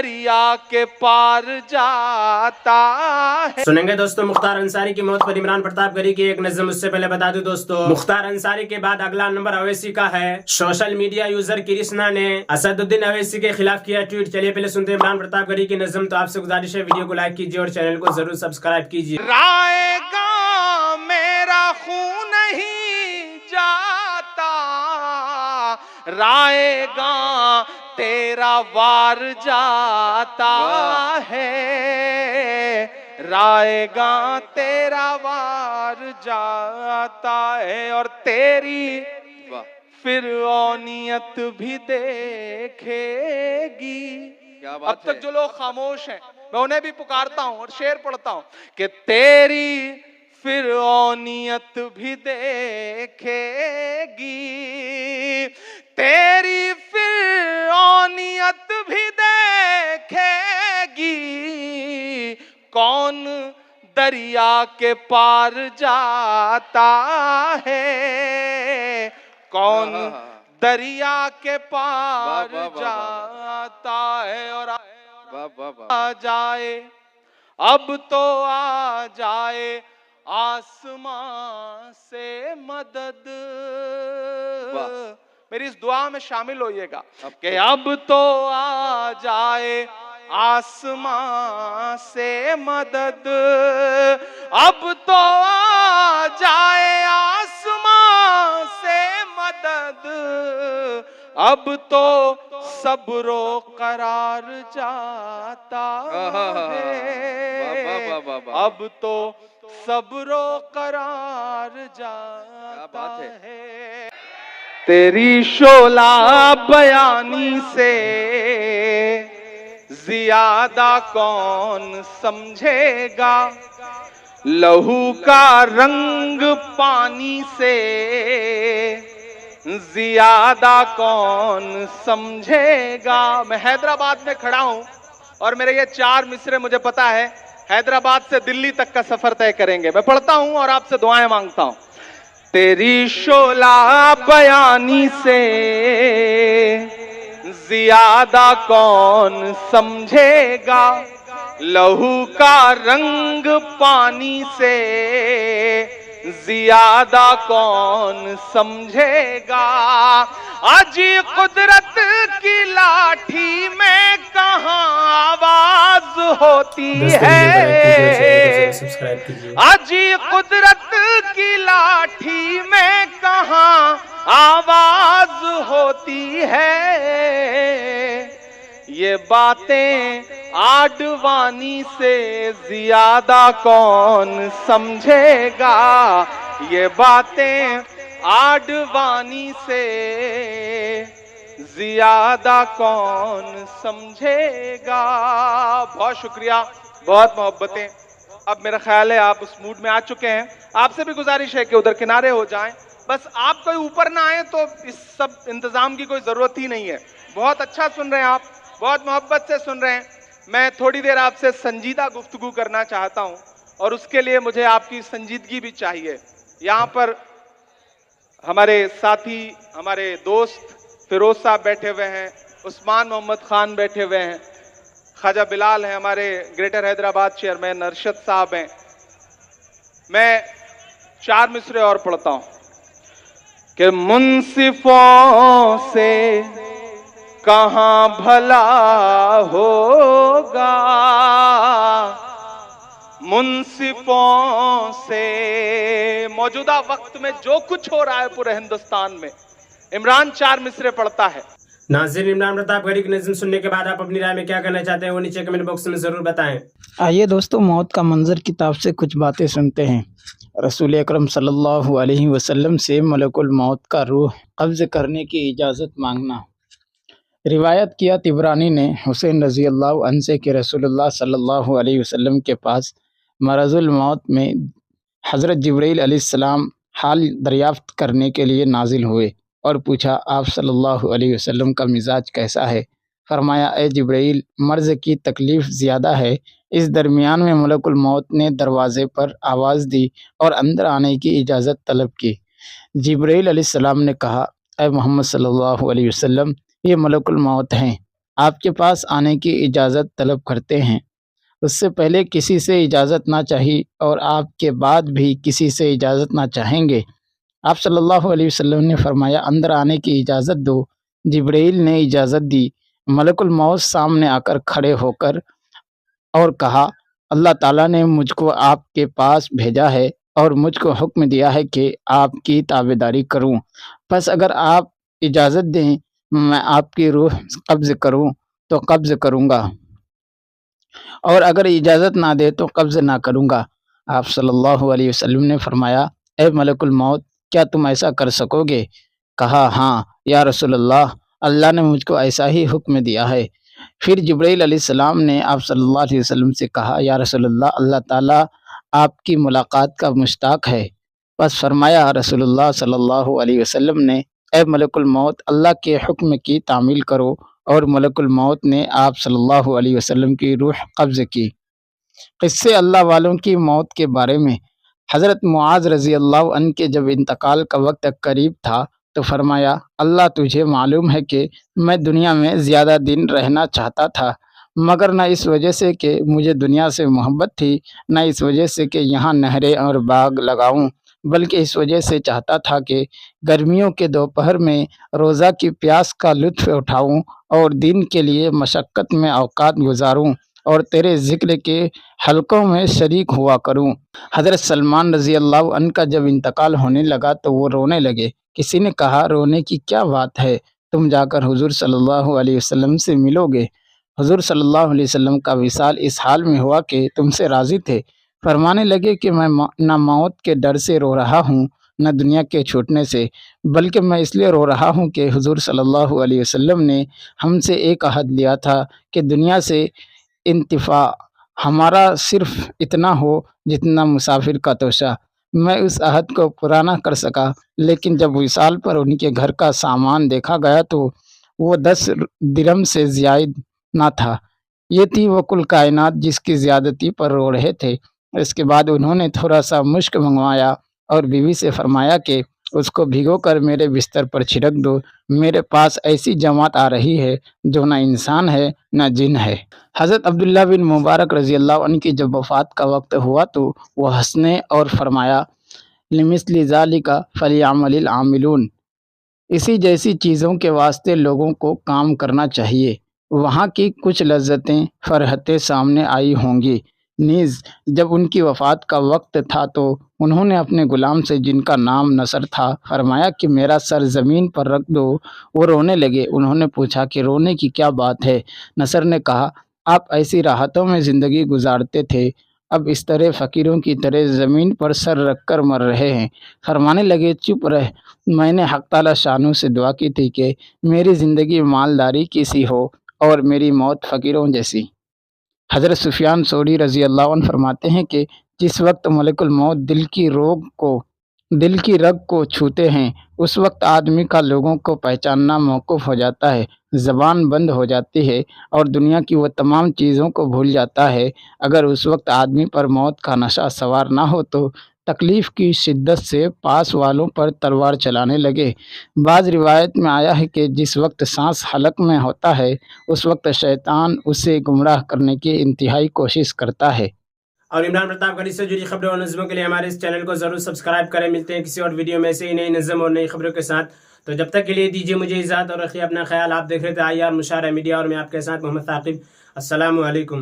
دریا کے پار جاتا ہے۔ سنیں گے دوستو مختار انصاری کی موت پر عمران پرتاپ گری کی ایک نظم۔ اس سے پہلے بتا دوں دوستو مختار انصاری کے بعد اگلا نمبر اویسی کا ہے۔ سوشل میڈیا یوزر کرشنا نے اسد الدین اویسی کے خلاف کیا ٹویٹ۔ چلیے پہلے سنتے ہیں عمران پرتاپ گری کی نظم۔ تو آپ سے گزارش ہے ویڈیو کو لائک کیجیے اور چینل کو ضرور سبسکرائب کیجیے۔ رائے گاں میرا خون نہیں جاتا، رائے گاں تیرا وار جاتا ہے، رائے گاں تیرا وار جاتا ہے، اور تیری فرعونیت بھی دیکھے گی۔ اب تک جو لوگ خاموش ہیں میں انہیں بھی پکارتا ہوں اور شعر پڑھتا ہوں کہ تیری فرعونیت بھی دیکھے گی، تیری فرعونیت بھی دیکھے گی، کون دریا کے پار جاتا ہے، کون دریا کے پار جاتا ہے، اور آ جائے اب تو آ جائے آسمان سے مدد۔ میری اس دعا میں شامل ہوئیے گا کہ اب تو آ جائے آسمان سے مدد، اب تو آ جائے آسمان سے مدد، اب تو صبر و قرار جاتا ہے، اب تو صبر و قرار جاتا ہے۔ تیری شعلہ بیانی سے زیادہ کون سمجھے گا، لہو کا رنگ پانی سے زیادہ کون سمجھے گا۔ میں حیدرآباد میں کھڑا ہوں اور میرے یہ 4 مصرے مجھے پتا ہے حیدرآباد سے دلی تک کا سفر طے کریں گے۔ میں پڑھتا ہوں اور آپ سے دعائیں مانگتا ہوں۔ تیری شعلہ بیانی سے زیادہ کون سمجھے گا، لہو کا رنگ پانی سے زیادہ کون سمجھے گا، اجی قدرت کی لاٹھی میں کہاں آواز ہوتی ہے، اجی قدرت کی لاٹھی میں کہاں آواز ہوتی ہے، یہ باتیں آڈوانی سے زیادہ کون سمجھے گا، یہ باتیں آڈوانی سے زیادہ کون سمجھے گا۔ بہت شکریہ، بہت محبتیں۔ اب میرا خیال ہے آپ اس موڈ میں آ چکے ہیں۔ آپ سے بھی گزارش ہے کہ ادھر کنارے ہو جائیں، بس آپ کوئی اوپر نہ آئیں تو اس سب انتظام کی کوئی ضرورت ہی نہیں ہے۔ بہت اچھا سن رہے ہیں آپ، بہت محبت سے سن رہے ہیں۔ میں تھوڑی دیر آپ سے سنجیدہ گفتگو کرنا چاہتا ہوں اور اس کے لیے مجھے آپ کی سنجیدگی بھی چاہیے۔ یہاں پر ہمارے ساتھی، ہمارے دوست فیروز صاحب بیٹھے ہوئے ہیں، عثمان محمد خان بیٹھے ہوئے ہیں، خواجہ بلال ہیں، ہمارے گریٹر حیدرآباد چیئرمین ارشد صاحب ہیں۔ میں 4 مصرے اور پڑھتا ہوں کہ منصفوں سے کہاں بھلا ہوگا، منصفوں سے موجودہ وقت میں جو کچھ ہو رہا ہے پورے ہندوستان میں، عمران 4 مصرے پڑھتا ہے۔ ناظرین، عمران پرتاپ گری کی نظم سننے کے بعد آپ اپنی رائے میں کیا کہنا چاہتے ہیں وہ نیچے کمنٹ باکس میں ضرور بتائیں۔ آئیے دوستو موت کا منظر کتاب سے کچھ باتیں سنتے ہیں۔ رسول اکرم صلی اللہ علیہ وسلم سے ملک الموت کا روح قبض کرنے کی اجازت مانگنا۔ روایت کیا طبرانی نے حسین رضی اللہ عنہ سے کہ رسول اللہ صلی اللہ علیہ وسلم کے پاس مرض الموت میں حضرت جبرائیل علیہ السلام حال دریافت کرنے کے لیے نازل ہوئے اور پوچھا آپ صلی اللہ علیہ وسلم کا مزاج کیسا ہے؟ فرمایا اے جبرائیل، مرض کی تکلیف زیادہ ہے۔ اس درمیان میں ملک الموت نے دروازے پر آواز دی اور اندر آنے کی اجازت طلب کی۔ جبرائیل علیہ السلام نے کہا اے محمد صلی اللہ علیہ وسلم، یہ ملک الموت ہیں، آپ کے پاس آنے کی اجازت طلب کرتے ہیں۔ اس سے پہلے کسی سے اجازت نہ چاہی اور آپ کے بعد بھی کسی سے اجازت نہ چاہیں گے۔ آپ صلی اللہ علیہ وسلم نے فرمایا اندر آنے کی اجازت دو۔ جبرائیل نے اجازت دی۔ ملک الموت سامنے آ کر کھڑے ہو کر اور کہا اللہ تعالیٰ نے مجھ کو آپ کے پاس بھیجا ہے اور مجھ کو حکم دیا ہے کہ آپ کی تابعداری کروں، پس اگر آپ اجازت دیں میں آپ کی روح قبض کروں تو قبض کروں گا، اور اگر اجازت نہ دے تو قبض نہ کروں گا۔ آپ صلی اللہ علیہ وسلم نے فرمایا اے ملک الموت کیا تم ایسا کر سکو گے؟ کہا ہاں یا رسول اللہ، اللہ نے مجھ کو ایسا ہی حکم دیا ہے۔ پھر جبرائیل علیہ السلام نے آپ صلی اللہ علیہ وسلم سے کہا یا رسول اللہ، اللہ تعالیٰ آپ کی ملاقات کا مشتاق ہے۔ پس فرمایا رسول اللہ صلی اللہ علیہ وسلم نے اے ملک الموت اللہ کے حکم کی تعمیل کرو، اور ملک الموت نے آپ صلی اللہ علیہ وسلم کی روح قبض کی۔ قصے اللہ والوں کی موت کے بارے میں۔ حضرت معاذ رضی اللہ عنہ کے جب انتقال کا وقت قریب تھا تو فرمایا اللہ تجھے معلوم ہے کہ میں دنیا میں زیادہ دن رہنا چاہتا تھا، مگر نہ اس وجہ سے کہ مجھے دنیا سے محبت تھی، نہ اس وجہ سے کہ یہاں نہریں اور باغ لگاؤں، بلکہ اس وجہ سے چاہتا تھا کہ گرمیوں کے دوپہر میں روزہ کی پیاس کا لطف اٹھاؤں اور دین کے لیے مشقت میں اوقات گزاروں اور تیرے ذکر کے حلقوں میں شریک ہوا کروں۔ حضرت سلمان رضی اللہ عنہ کا جب انتقال ہونے لگا تو وہ رونے لگے۔ کسی نے کہا رونے کی کیا بات ہے، تم جا کر حضور صلی اللہ علیہ وسلم سے ملو گے۔ حضور صلی اللہ علیہ وسلم کا وصال اس حال میں ہوا کہ تم سے راضی تھے۔ فرمانے لگے کہ میں نہ موت کے ڈر سے رو رہا ہوں نہ دنیا کے چھوٹنے سے، بلکہ میں اس لیے رو رہا ہوں کہ حضور صلی اللہ علیہ وسلم نے ہم سے ایک عہد لیا تھا کہ دنیا سے انتفاع ہمارا صرف اتنا ہو جتنا مسافر کا توشہ۔ میں اس عہد کو پورا نہ کر سکا، لیکن جب وصال پر ان کے گھر کا سامان دیکھا گیا تو وہ 10 درہم سے زائد نہ تھا۔ یہ تھی وہ کل کائنات جس کی زیادتی پر رو رہے تھے۔ اس کے بعد انہوں نے تھوڑا سا مشک منگوایا اور بیوی سے فرمایا کہ اس کو بھگو کر میرے بستر پر چھڑک دو، میرے پاس ایسی جماعت آ رہی ہے جو نہ انسان ہے نہ جن ہے۔ حضرت عبداللہ بن مبارک رضی اللہ عنہ کی جب وفات کا وقت ہوا تو وہ ہنسنے اور فرمایا لمثل ذالک فلیعمل العاملون، اسی جیسی چیزوں کے واسطے لوگوں کو کام کرنا چاہیے۔ وہاں کی کچھ لذتیں فرحتیں سامنے آئی ہوں گی۔ نیز جب ان کی وفات کا وقت تھا تو انہوں نے اپنے غلام سے جن کا نام نصر تھا فرمایا کہ میرا سر زمین پر رکھ دو۔ وہ رونے لگے۔ انہوں نے پوچھا کہ رونے کی کیا بات ہے؟ نصر نے کہا آپ ایسی راحتوں میں زندگی گزارتے تھے، اب اس طرح فقیروں کی طرح زمین پر سر رکھ کر مر رہے ہیں۔ فرمانے لگے چپ رہ، میں نے حق تعالی شانو سے دعا کی تھی کہ میری زندگی مالداری کی سی ہو اور میری موت فقیروں جیسی۔ حضرت سفیان ثوری رضی اللہ عنہ فرماتے ہیں کہ جس وقت ملک الموت دل کی رگ کو چھوتے ہیں اس وقت آدمی کا لوگوں کو پہچاننا موقوف ہو جاتا ہے، زبان بند ہو جاتی ہے اور دنیا کی وہ تمام چیزوں کو بھول جاتا ہے۔ اگر اس وقت آدمی پر موت کا نشہ سوار نہ ہو تو تکلیف کی شدت سے پاس والوں پر تلوار چلانے لگے۔ بعض روایت میں آیا ہے کہ جس وقت سانس حلق میں ہوتا ہے اس وقت شیطان اسے گمراہ کرنے کی انتہائی کوشش کرتا ہے۔ اور عمران پرتاپ گڑھی سے جڑی خبروں اور نظموں کے لیے ہمارے اس چینل کو ضرور سبسکرائب کریں۔ ملتے ہیں کسی اور ویڈیو میں سے نئی نظم اور نئی خبروں کے ساتھ، تو جب تک کے لیے دیجیے مجھے اجازت اور رکھیے اپنا خیال۔ آپ دیکھ رہے تھے IR مشاعرہ میڈیا اور میں آپ کے ساتھ محمد ثاقب۔ السلام علیکم۔